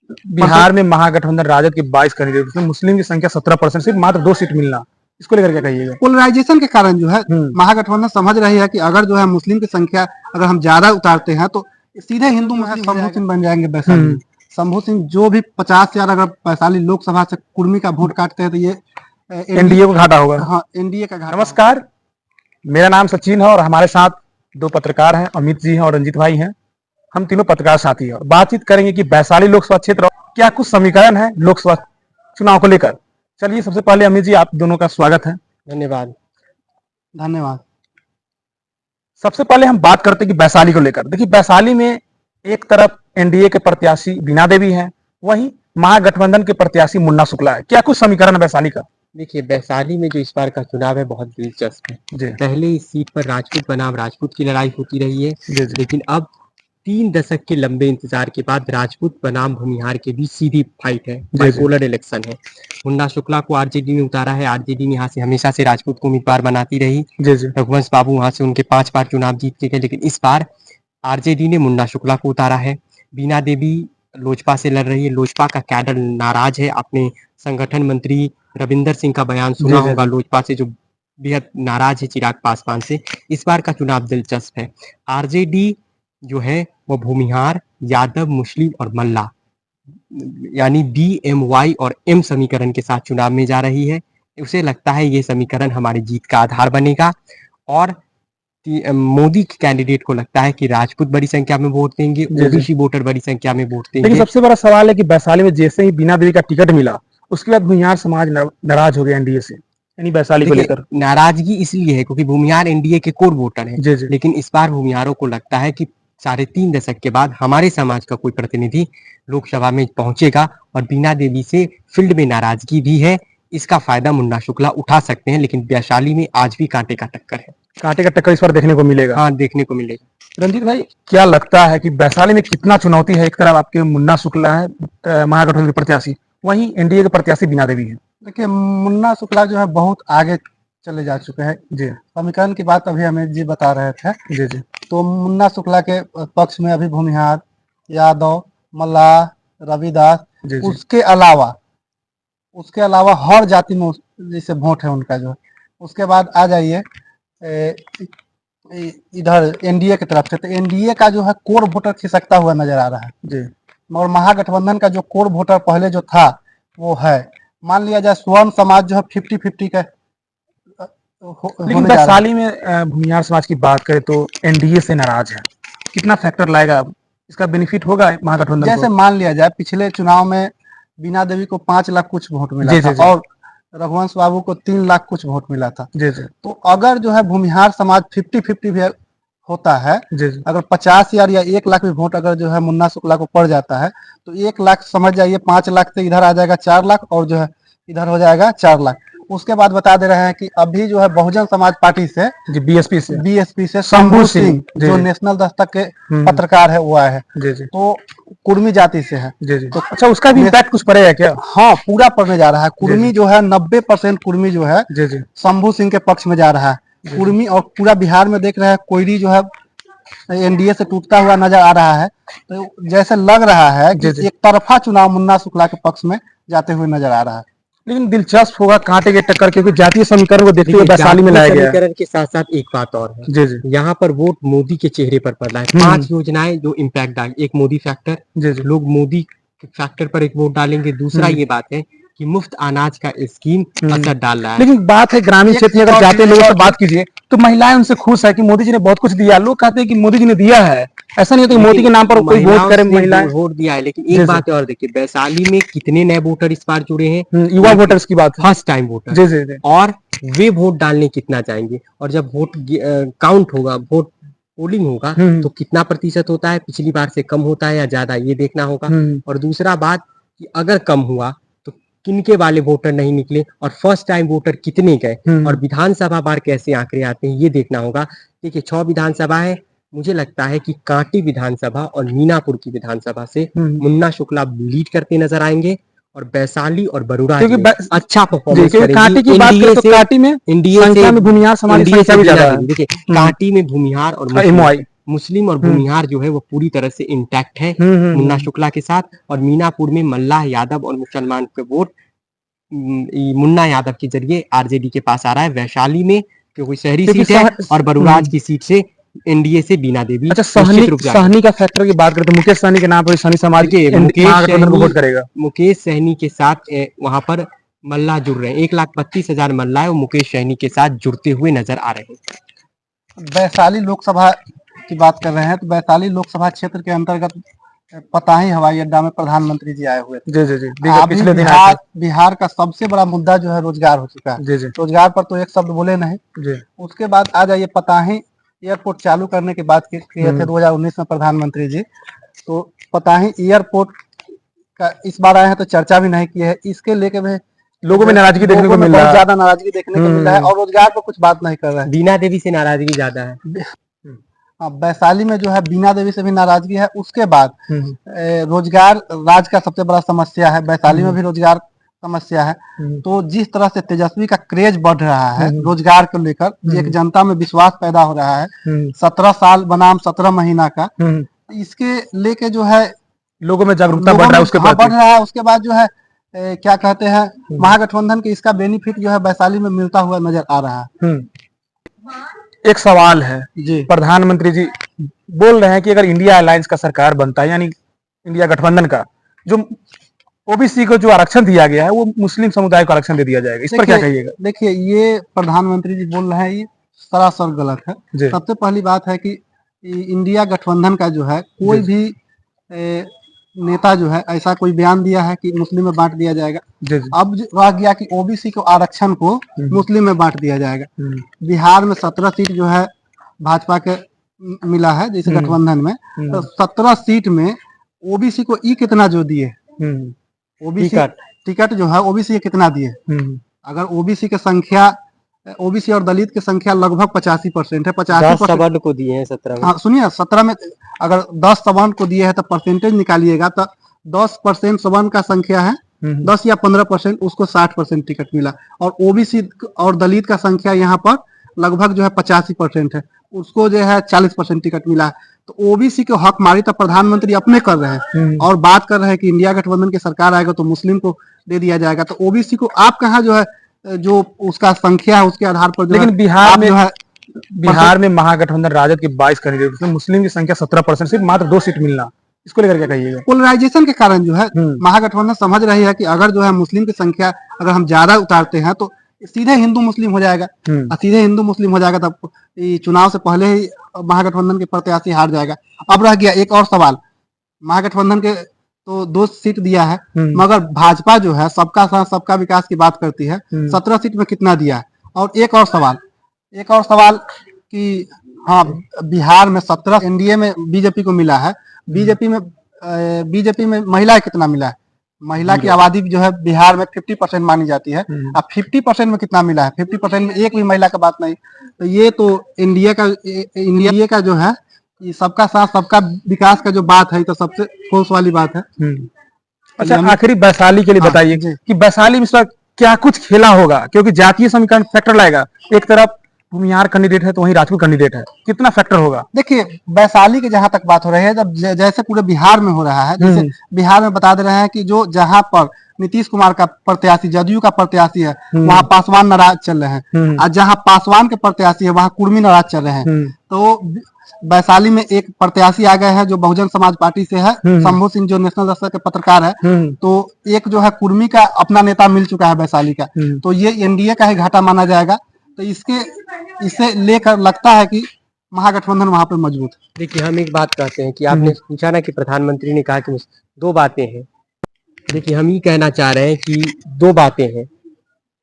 बिहार में महागठबंधन राजद के 22 कैंडिडेट, उसमें मुस्लिम की संख्या 17%, सिर्फ मात्र 2 सीट मिलना, इसको लेकर क्या कहिएगा? पोलराइजेशन के कारण जो है महागठबंधन समझ रही है कि अगर जो है मुस्लिम की संख्या अगर हम ज्यादा उतारते हैं तो सीधे हिंदू में शंभू सिंह बन जाएंगे वैशाली में। शंभू सिंह जो भी 50,000 अगर वैशाली लोकसभा से कुर्मी का वोट काटते हैं तो ये एनडीए को घाटा होगा। हाँ, एनडीए का घाटा। नमस्कार, मेरा नाम सचिन है और हमारे साथ 2 पत्रकार हैं, अमित जी हैं और रंजीत भाई हैं। हम तीनों पत्रकार साथी हैं और बातचीत करेंगे कि वैशाली लोकसभा क्षेत्र क्या कुछ समीकरण है लोकसभा चुनाव को लेकर। चलिए, सबसे पहले अमित जी, आप दोनों का स्वागत है। धन्यवाद। धन्यवाद। सबसे पहले हम बात करते हैं कि वैशाली को लेकर। देखिए, वैशाली में एक तरफ एनडीए के प्रत्याशी बीना देवी हैं, वहीं महागठबंधन के प्रत्याशी मुन्ना शुक्ला है। क्या कुछ समीकरण है वैशाली का? देखिए, वैशाली में जो इस बार का चुनाव है बहुत दिलचस्प है। पहले इस सीट पर राजपूत बनाम राजपूत की लड़ाई होती रही है, लेकिन अब 3 दशक के लंबे इंतजार के बाद राजपूत बनाम भूमिहार के बीच सीधी फाइट है, बाइपोलर इलेक्शन है। मुन्ना शुक्ला को आरजेडी ने उतारा है। आरजेडी ने यहाँ से हमेशा से राजपूत को उम्मीदवार बनाती रही। रघुवंश बाबू वहां से उनके 5 बार चुनाव जीत के गए, लेकिन इस बार आरजेडी ने मुन्ना शुक्ला को उतारा है। बीना देवी लोजपा से लड़ रही है। लोजपा का कैडर नाराज है। अपने संगठन मंत्री रविंदर सिंह का बयान सुना होगा, लोजपा से जो बेहद नाराज है चिराग पासवान से। इस बार का चुनाव दिलचस्प है। आरजेडी जो है वो भूमिहार, यादव, मुस्लिम और मल्ला यानी BMY और M समीकरण के साथ चुनाव में जा रही है। उसे लगता है ये समीकरण हमारी जीत का आधार बनेगा और मोदी के कैंडिडेट को लगता है कि राजपूत बड़ी संख्या में वोट देंगे, ओबीसी वोटर बड़ी संख्या में वोट देंगे। लेकिन सबसे बड़ा सवाल है कि वैशाली में जैसे ही बीना देवी का टिकट मिला, उसके बाद भूमिहार समाज नाराज हो गया एनडीए से, यानी वैशाली को लेकर। नाराजगी इसलिए है क्योंकि भूमिहार एनडीए के कोर वोटर है, लेकिन इस बार भूमिहारों को लगता है कि 3.5 दशक के बाद हमारे समाज का कोई प्रतिनिधि लोकसभा में पहुंचेगा और बीना देवी से फील्ड में नाराजगी भी है। इसका फायदा मुन्ना शुक्ला उठा सकते हैं, लेकिन वैशाली में आज भी कांटे का टक्कर है। कांटे का टक्कर इस बार देखने को मिलेगा। हाँ, देखने को मिलेगा। रंजीत भाई, क्या लगता है कि वैशाली में कितना चुनौती है? एक तरफ आपके मुन्ना शुक्ला है महागठबंधन के प्रत्याशी, वहीं एनडीए के प्रत्याशी बीना देवी है। देखिए, मुन्ना शुक्ला जो है बहुत आगे चले जा चुके हैं। समीकरण की बात अभी अमित जी बता रहे थे। तो मुन्ना शुक्ला के पक्ष में अभी भूमिहार, यादव, मल्लाह, रविदास, उसके अलावा हर जाति में जैसे वोट है उनका जो है। उसके बाद आ जाइए इधर एनडीए की तरफ से, तो एनडीए का जो है कोर वोटर खिसकता हुआ नजर आ रहा है मगर महागठबंधन का जो कोर वोटर पहले जो था वो है। मान लिया जाए स्वर्ण समाज जो है 50-50 का। लेकिन वैशाली में भूमिहार समाज की बात करें तो एनडीए से नाराज है, कितना फैक्टर लाएगा? इसका बेनिफिट होगा महागठबंधन? जैसे मान लिया जाए पिछले चुनाव में बीना देवी को 5 लाख कुछ वोट मिला था और रघुवंश बाबू को 3 लाख कुछ वोट मिला था। तो अगर जो है भूमिहार समाज 50-50 भी होता है, अगर 50,000 या 1 लाख भी वोट अगर जो है मुन्ना शुक्ला को पड़ जाता है तो 1 लाख समझ जाइए 5 लाख से इधर आ जाएगा 4 लाख और जो है इधर हो जाएगा 4 लाख। उसके बाद बता दे रहे हैं कि अभी जो है बहुजन समाज पार्टी से बीएसपी से शंभू सिंह जो नेशनल दस्तक के पत्रकार है वो आए हैं, तो कुर्मी जाति से है। तो अच्छा, उसका भी इम्पैक्ट कुछ पड़ेगा क्या? हाँ, पूरा पड़ने जा रहा है। कुर्मी जो है 90% कुर्मी जो है शंभू सिंह के पक्ष में जा रहा है। कुर्मी और पूरा बिहार में देख रहे हैं कोयरी जो है एनडीए से टूटता हुआ नजर आ रहा है। तो जैसे लग रहा है कि एक तरफा चुनाव मुन्ना शुक्ला के पक्ष में जाते हुए नजर आ रहा है। लेकिन दिलचस्प होगा कांटे के टक्कर, क्योंकि जातीय समीकरण को देखते हुए वैशाली में लाया गया है। समीकरण के साथ साथ एक बात और है, यहाँ पर वोट मोदी के चेहरे पर पड़ रहा है। 5 योजनाएं जो इम्पैक्ट डाल, एक मोदी फैक्टर, लोग मोदी फैक्टर पर एक वोट डालेंगे। दूसरा ये बात है कि मुफ्त अनाज का स्कीम असर डाल रहा है। लेकिन बात है ग्रामीण क्षेत्र में अगर जाते लोगों से बात कीजिए तो महिलाएं उनसे खुश है कि मोदी जी ने बहुत कुछ दिया। लोग कहते हैं कि मोदी जी ने दिया है, ऐसा नहीं होता कि मोदी के नाम पर कोई वोट करे। महिलाएं वोट दिया है, लेकिन एक बात और देखिए, वैशाली में कितने नए वोटर इस बार जुड़े हैं? युवा वोटर्स की बात, फर्स्ट टाइम वोटर, और वे वोट डालने कितना चाहेंगे? और जब वोट काउंट होगा, वोट पोलिंग होगा तो कितना प्रतिशत होता है, पिछली बार से कम होता है या ज्यादा, ये देखना होगा। और दूसरा बात कि अगर कम हुआ तो किनके वाले वोटर नहीं निकले और फर्स्ट टाइम वोटर कितने गए, और विधानसभा बार कैसे आंकड़े आते हैं ये देखना होगा। देखिए, 6 विधानसभा है। मुझे लगता है कि कांटी विधानसभा और मीनापुर की विधानसभा से मुन्ना शुक्ला लीड करते नजर आएंगे और वैशाली और बरुराज में अच्छा परफॉर्मेंस करेंगे। कांटी की बात करें तो कांटी में इंडिया में भूमिहार समाज की संख्या भी ज्यादा है। देखिए, कांटी में भूमिहार और मुस्लिम और भूमिहार जो है वो पूरी तरह से इंटैक्ट है मुन्ना शुक्ला के साथ, और मीनापुर में मल्लाह यादव और मुसलमान के वोट मुन्ना यादव के जरिए आरजेडी के पास आ रहा है। वैशाली में क्योंकि शहरी सीट है और बरूराज की सीट से एनडीए से बीना देवी। अच्छा, सहनी का फैक्टर की बात करें तो मुकेश सहनी के नाम पर सहनी समाज के वोट करेगा। मुकेश सहनी के साथ वहां पर मल्लाह जुड़ रहे हैं, 1,32,000 मल्लाह और मुकेश सहनी के साथ जुड़ते हुए नजर आ रहे हैं। वैशाली लोकसभा की बात कर रहे हैं तो वैशाली लोकसभा क्षेत्र के अंतर्गत पताही हवाई अड्डा में प्रधानमंत्री जी आए हुए थे। जी जी जी, पिछले दिन बिहार का सबसे बड़ा मुद्दा जो है रोजगार हो चुका है। जी जी, रोजगार पर तो एक शब्द बोले नहीं जी। उसके बाद आ जाइए, पताही एयरपोर्ट चालू करने की बात किए थे 2019 में प्रधानमंत्री जी, तो पताही एयरपोर्ट का इस बार आए हैं तो चर्चा भी नहीं की है। इसके लेके भी लोगों में नाराजगी देखने को मिल रहा है, बहुत ज्यादा नाराजगी देखने को मिल रहा है, और रोजगार पर कुछ बात नहीं कर रहे हैं। बीना देवी से नाराजगी ज्यादा है। वैशाली में जो है बीना देवी से भी नाराजगी है। उसके बाद रोजगार राज्य का सबसे बड़ा समस्या है, वैशाली में भी रोजगार समस्या है। तो जिस तरह से तेजस्वी का क्रेज बढ़ रहा है रोजगार को लेकर, एक जनता में विश्वास पैदा हो रहा है, 17 साल बनाम 17 महीना का, इसके लेके जो है लोगों में जागरूकता बढ़ रहा है, उसके बाद बढ़ रहा है। उसके बाद जो है क्या कहते हैं, महागठबंधन के इसका बेनिफिट जो है वैशाली में मिलता हुआ नजर आ रहा है। एक सवाल है जी, प्रधानमंत्री जी बोल रहे हैं कि अगर इंडिया अलायंस का सरकार बनता है, यानी इंडिया गठबंधन का, जो ओबीसी को जो आरक्षण दिया गया है वो मुस्लिम समुदाय को आरक्षण दे दिया जाएगा, इस पर क्या कहिएगा? देखिए, ये प्रधानमंत्री जी बोल रहे हैं, ये सरासर गलत है। सबसे पहली बात है कि इंडिया गठबंधन का जो है कोई भी नेता जो है ऐसा कोई बयान दिया है कि मुस्लिम में बांट दिया जाएगा। अब रह गया कि ओबीसी को आरक्षण को मुस्लिम में बांट दिया जाएगा। बिहार में 17 सीट जो है भाजपा के मिला है जैसे गठबंधन में, तो 17 सीट में ओबीसी को कितना जो दिए, ओबीसी टिकट जो है ओबीसी कितना दिए। अगर ओबीसी की संख्या, ओबीसी और दलित की संख्या लगभग 85% है। 50 सवर्ण को दिए हैं 17 में। हाँ सुनिए, 17 में अगर 10 सवर्ण को दिए हैं तो परसेंटेज निकालिएगा तो 10% सवर्ण का संख्या है, 10 या 15%, उसको 60% टिकट मिला। और ओबीसी और दलित का संख्या यहाँ पर लगभग जो है 85% है, उसको जो है 40% टिकट मिला है। तो ओबीसी को हक मारी तो प्रधानमंत्री अपने कर रहे हैं और बात कर रहे हैं कि इंडिया गठबंधन की सरकार आएगा तो मुस्लिम को दे दिया जाएगा। तो ओबीसी को आप कहाँ जो है, जो उसका संख्या है उसके आधार पर, लेकिन बिहार में महागठबंधन राजद के 22 कैंडिडेट, मुस्लिम की संख्या 17%, सिर्फ मात्र 2 सीट मिलना, इसको लेकर क्या कहिएगा? पोलराइजेशन के कारण जो है महागठबंधन समझ रही है कि अगर जो है मुस्लिम की संख्या अगर हम ज्यादा उतारते हैं तो सीधे हिंदू मुस्लिम हो जाएगा, और सीधे हिंदू मुस्लिम हो जाएगा तब चुनाव से पहले ही महागठबंधन के प्रत्याशी हार जाएगा। अब रह गया एक और सवाल, महागठबंधन के तो 2 सीट दिया है, मगर भाजपा जो है सबका साथ सबका विकास की बात करती है, 17 सीट में कितना दिया है? और एक और सवाल कि हाँ, बिहार में 17 एनडीए में बीजेपी को मिला है, बीजेपी में महिला कितना मिला है? महिला की आबादी जो है बिहार में 50% मानी जाती है। अब 50% में कितना मिला है? 50% में एक भी महिला का बात नहीं। तो ये तो इंडिया का जो है सबका साथ सबका विकास का जो बात है तो सबसे ठोस वाली बात है। अच्छा, आखिरी वैशाली के लिए बताइए कि वैशाली में क्या कुछ खेला होगा, क्योंकि जातीय समीकरण फैक्टर लाएगा। एक तरफ भूमिहार कैंडिडेट है तो वहीं राजपूत कैंडिडेट है, कितना फैक्टर होगा? देखिए, वैशाली की जहां तक बात हो रही है, जब जैसे पूरे बिहार में हो रहा है, जैसे बिहार में बता दे रहे हैं कि जो जहां पर नीतीश कुमार का प्रत्याशी, जदयू का प्रत्याशी है, वहां पासवान नाराज चल रहे हैं, और जहां पासवान के प्रत्याशी है वहां कुर्मी नाराज चल रहे हैं। तो वैशाली में एक प्रत्याशी आ गए हैं जो बहुजन समाज पार्टी से है, शंभू सिंह, जो नेशनल दस्ता के पत्रकार है। तो एक जो है कुर्मी का अपना नेता मिल चुका है वैशाली का, तो ये एनडीए का ही घाटा माना जाएगा। तो इसे लेकर लगता है कि महागठबंधन वहां पर मजबूत है। देखिए, हम एक बात कहते हैं कि आपने पूछा ना कि प्रधानमंत्री ने कहा कि 2 बातें हैं। देखिए, हम ये कहना चाह रहे हैं कि 2 बातें हैं।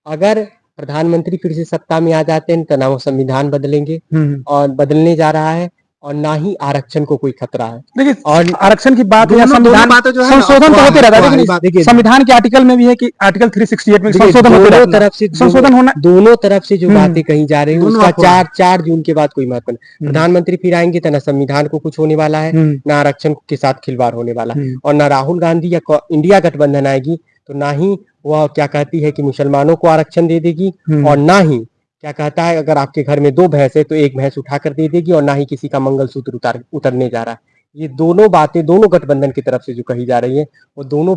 अगर प्रधानमंत्री फिर से सत्ता में आ जाते हैं तो ना वो संविधान बदलेंगे और बदलने जा रहा है, और ना ही आरक्षण को कोई खतरा है। देखिए, और आरक्षण की बात है, संविधान संशोधन तो होते रहता है, लेकिन संविधान के आर्टिकल में भी है कि आर्टिकल 368 में संशोधन होते रहता है। दोनों तरफ से जो बातें कही जा रही है उसका 4 जून के बाद कोई महत्व नहीं। प्रधानमंत्री फिर आएंगे तो ना संविधान को कुछ होने वाला है, ना आरक्षण के साथ खिलवाड़ होने वाला है, और ना राहुल गांधी या इंडिया गठबंधन आएगी तो ना ही वह क्या कहती है कि मुसलमानों को आरक्षण दे देगी, और ना ही क्या कहता है, अगर आपके घर में 2 भैंस है तो 1 भैंस उठा कर दे देगी और ना ही किसी का मंगलसूत्र उतरने जा रहा है। ये दोनों बातें दोनों गठबंधन की तरफ से जो कही जा रही है वो दोनों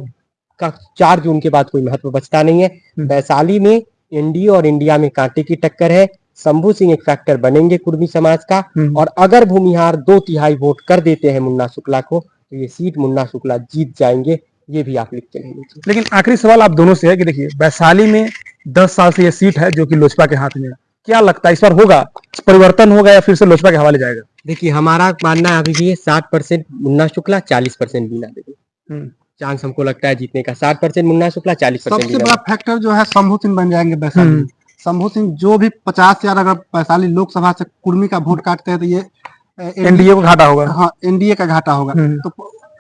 का 4 जून के बाद कोई महत्व बचता नहीं है। वैशाली में एनडीए और इंडिया में कांटे की टक्कर है। शंभू सिंह एक फैक्टर बनेंगे कुर्मी समाज का, और अगर भूमिहार 2/3 वोट कर देते हैं मुन्ना शुक्ला को तो ये सीट मुन्ना शुक्ला जीत जाएंगे, ये भी आप लिख के ले लीजिए। लेकिन आखिरी सवाल आप दोनों से है कि देखिए वैशाली में 10 साल से ये सीट है जो कि लोजपा के हाथ में है, क्या लगता है इस बार होगा परिवर्तन होगा या फिर से लोजपा के हवाले जाएगा? देखिए हमारा मानना है अभी भी है 60% मुन्ना शुक्ला 40% बीना देवी। चांस हमको लगता है जीतने का 60% मुन्ना शुक्ला 40%। सबसे बड़ा फैक्टर जो है शंभू सिंह बन जाएंगे वैशाली में। शंभू सिंह जो भी 50,000 अगर वैशाली लोकसभा से कुर्मी का वोट काटते हैं तो ये एनडीए को घाटा होगा। हाँ, एनडीए का घाटा होगा।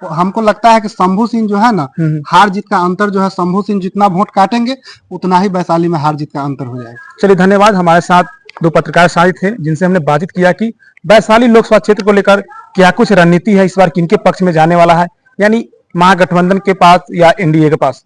तो हमको लगता है कि शंभू सिंह जो है ना, हार जीत का अंतर जो है शंभू सिंह जितना वोट काटेंगे उतना ही वैशाली में हार जीत का अंतर हो जाएगा। चलिए धन्यवाद। हमारे साथ 2 पत्रकार साथी थे जिनसे हमने बातचीत किया कि वैशाली लोकसभा क्षेत्र को लेकर क्या कुछ रणनीति है, इस बार किनके पक्ष में जाने वाला है, यानी महागठबंधन के पास या एनडीए के पास।